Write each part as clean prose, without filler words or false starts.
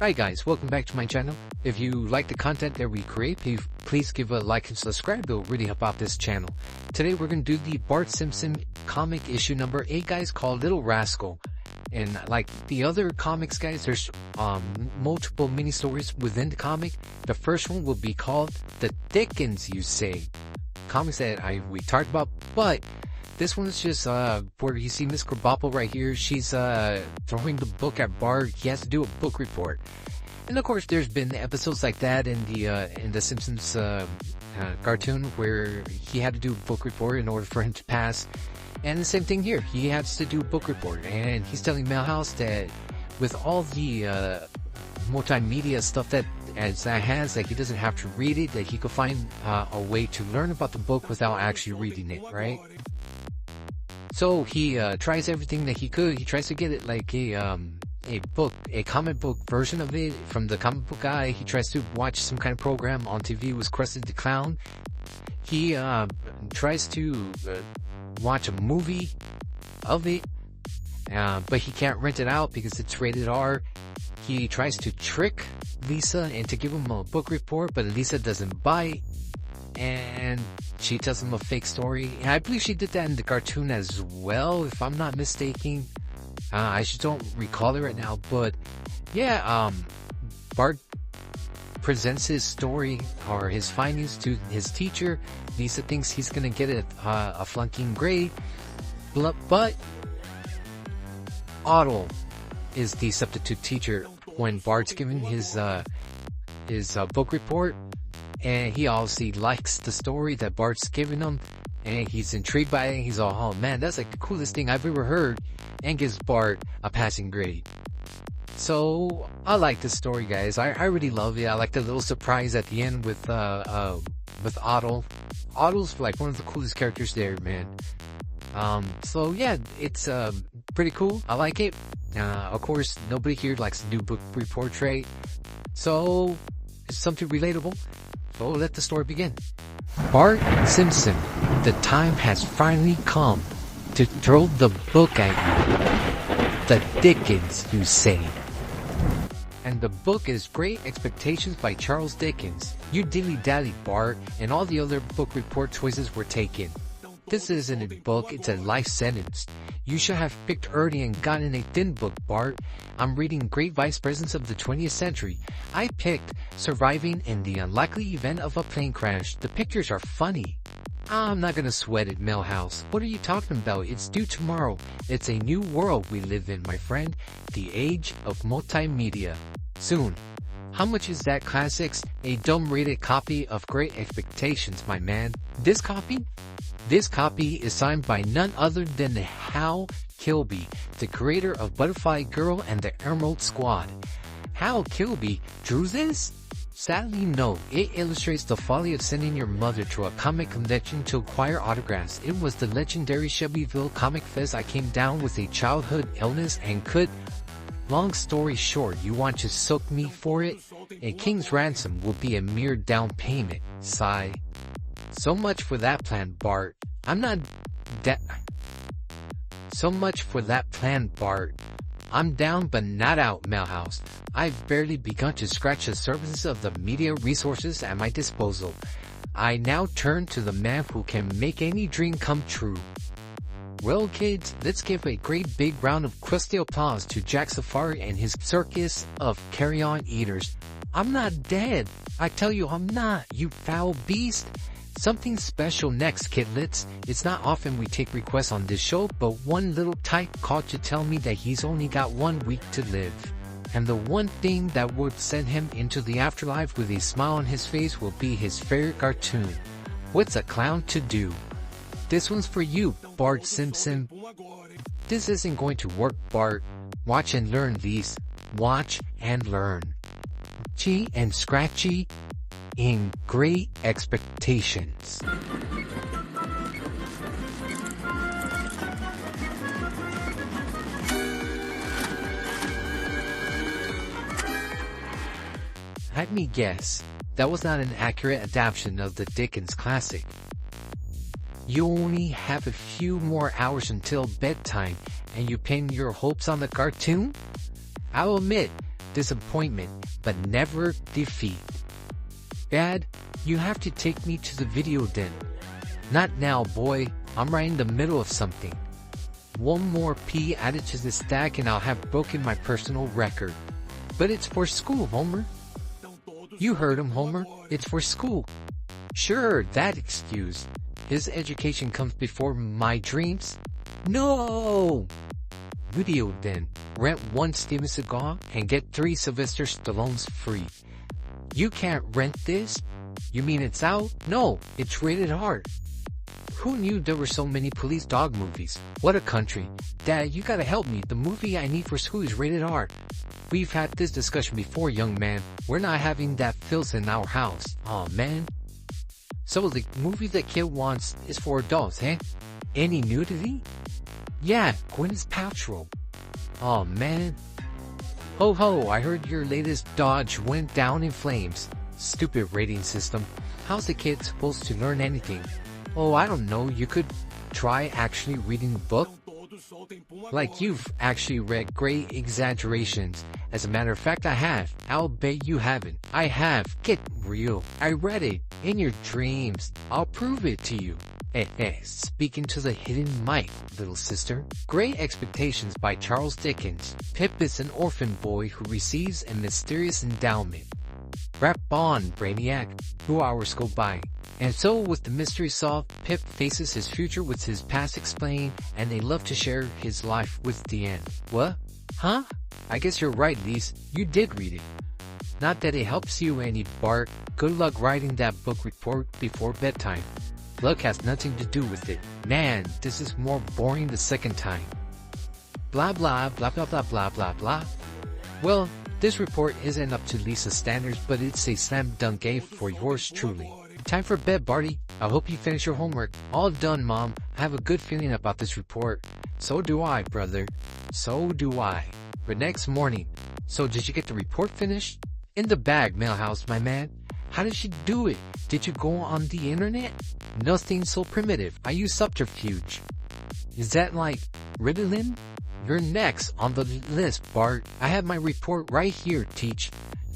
Hi guys, welcome back to my channel. If you like the content that we create, please give a like and subscribe. It will really help out this channel. Today we're going to do the Bart Simpson comic issue number 8, guys, called Little Rascal. And like the other comics, guys, there's multiple mini stories within the comic. The first one will be called The Dickins, you say. Comics that we talked about, but this one's just where you see Miss Krabappel right here. She's throwing the book at Bart. He has to do a book report, and of course, there's been episodes like that in the Simpsons cartoon where he had to do a book report in order for him to pass. And the same thing here. He has to do a book report, and he's telling Milhouse that with all the multimedia stuff that has, that he doesn't have to read it, that he could find a way to learn about the book without actually reading it, right? So he tries everything that he could. He tries to get it like a comic book version of it from the comic book guy. He tries to watch some kind of program on TV with Krusty the Clown. He tries to watch a movie of it, but he can't rent it out because it's rated R. He tries to trick Lisa into giving him a book report, but Lisa doesn't buy it, and she tells him a fake story. And I believe she did that in the cartoon as well, if I'm not mistaken. I just don't recall it right now, but yeah, Bart presents his story or his findings to his teacher. Lisa thinks he's gonna get a flunking grade, but Otto is the substitute teacher when Bart's giving his book report. And he obviously likes the story that Bart's giving him, and he's intrigued by it. He's all, oh man, that's like the coolest thing I've ever heard, and gives Bart a passing grade. So I like this story, guys. I really love it. I like the little surprise at the end with Otto. Otto's like one of the coolest characters there, man. So yeah, it's pretty cool. I like it. Of course, nobody here likes the new book report, right? So it's something relatable. So let the story begin. Bart Simpson, the time has finally come to throw the book at you. The Dickens, you say. And the book is Great Expectations by Charles Dickens. You dilly-dally, Bart, and all the other book report choices were taken. This isn't a book, it's a life sentence. You should have picked early and gotten a thin book, Bart. I'm reading Great Vice Presidents of the 20th Century. I picked Surviving in the Unlikely Event of a Plane Crash. The pictures are funny. I'm not gonna sweat it, Milhouse. What are you talking about? It's due tomorrow. It's a new world we live in, my friend. The age of multimedia. Soon. How much is that, Classics? A dumb-rated copy of Great Expectations, my man. This copy? This copy is signed by none other than Hal Kilby, the creator of Butterfly Girl and the Emerald Squad. Hal Kilby drew this? Sadly, no. It illustrates the folly of sending your mother to a comic convention to acquire autographs. It was the legendary Shelbyville Comic Fest. I came down with a childhood illness and could... Long story short, you want to soak me for it? A king's ransom will be a mere down payment. Sigh. So much for that plan, Bart. So much for that plan, Bart. I'm down but not out, Milhouse. I've barely begun to scratch the surface of the media resources at my disposal. I now turn to the man who can make any dream come true. Well, kids, let's give a great big round of crusty applause to Jack Safari and his circus of carry-on eaters. I'm not dead. I tell you I'm not, you foul beast. Something special next, kidlets. It's not often we take requests on this show, but one little tyke called to tell me that he's only got 1 week to live. And the one thing that would send him into the afterlife with a smile on his face will be his favorite cartoon. What's a clown to do? This one's for you, Bart Simpson. This isn't going to work, Bart. Watch and learn these. Watch and learn. Chi and Scratchy in Great Expectations. Let me guess, that was not an accurate adaptation of the Dickens classic. You only have a few more hours until bedtime, and you pin your hopes on the cartoon? I'll admit, disappointment, but never defeat. Dad, you have to take me to the video den. Not now, boy. I'm right in the middle of something. One more P added to the stack and I'll have broken my personal record. But it's for school, Homer. You heard him, Homer. It's for school. Sure, that excuse. His education comes before my dreams. No! Video den. Rent 1 Steven Seagal and get 3 Sylvester Stallones free. You can't rent this? You mean it's out? No, it's rated R. Who knew there were so many police dog movies? What a country. Dad, you gotta help me. The movie I need for school is rated R. We've had this discussion before, young man. We're not having that filth in our house. Aw, man. So the movie the kid wants is for adults, eh? Any nudity? Yeah, Gwyneth Paltrow. Aw, man. Ho ho, I heard your latest Dodge went down in flames. Stupid rating system. How's the kid supposed to learn anything? Oh, I don't know, you could try actually reading the book? Like you've actually read Great Exaggerations. As a matter of fact, I have. I'll bet you haven't. I have. Get real. I read it. In your dreams. I'll prove it to you. Speaking to the hidden mic, little sister. Great Expectations by Charles Dickens. Pip is an orphan boy who receives a mysterious endowment. Rap on, Brainiac. 2 hours go by. And so with the mystery solved, Pip faces his future with his past explained, and they love to share his life with the end. What? Huh? I guess you're right, Lise. You did read it. Not that it helps you any, Bart. Good luck writing that book report before bedtime. Luck has nothing to do with it. Man, this is more boring the second time. Blah blah blah blah blah blah blah blah. Well, this report isn't up to Lisa's standards, but it's a slam dunk A for yours truly. Time for bed, Barty. I hope you finish your homework. All done, Mom. I have a good feeling about this report. So do I, brother. So do I. But next morning. So did you get the report finished? In the bag, Millhouse, my man. How did you do it? Did you go on the internet? Nothing so primitive. I use subterfuge. Is that like Ritalin? You're next on the list, Bart. I have my report right here, Teach.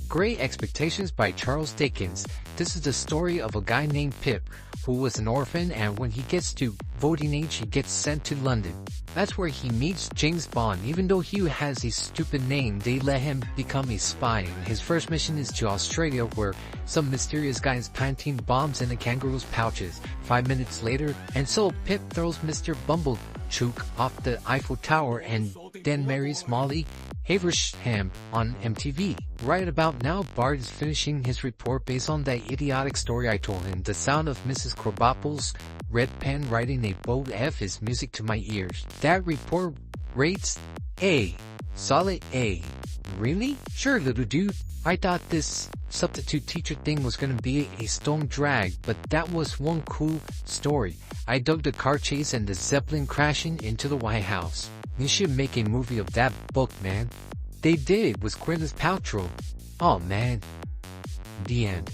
Great Expectations by Charles Dickens. This is the story of a guy named Pip, who was an orphan, and when he gets to voting age, he gets sent to London. That's where he meets James Bond. Even though he has a stupid name, they let him become a spy, and his first mission is to Australia, where some mysterious guy is planting bombs in a kangaroo's pouches. 5 minutes later, and so Pip throws Mr. Bumblechook off the Eiffel Tower and then marries Molly Haversham on MTV. Right about now, Bart is finishing his report based on that idiotic story I told him. The sound of Mrs. Krabappel's red pen writing a bold F is music to my ears. That report rates A. Solid A. Really? Sure, little dude. I thought this substitute teacher thing was gonna be a stone drag, but that was one cool story. I dug the car chase and the Zeppelin crashing into the White House. You should make a movie of that book, man. They did with Gwyneth Paltrow. Oh man. The end.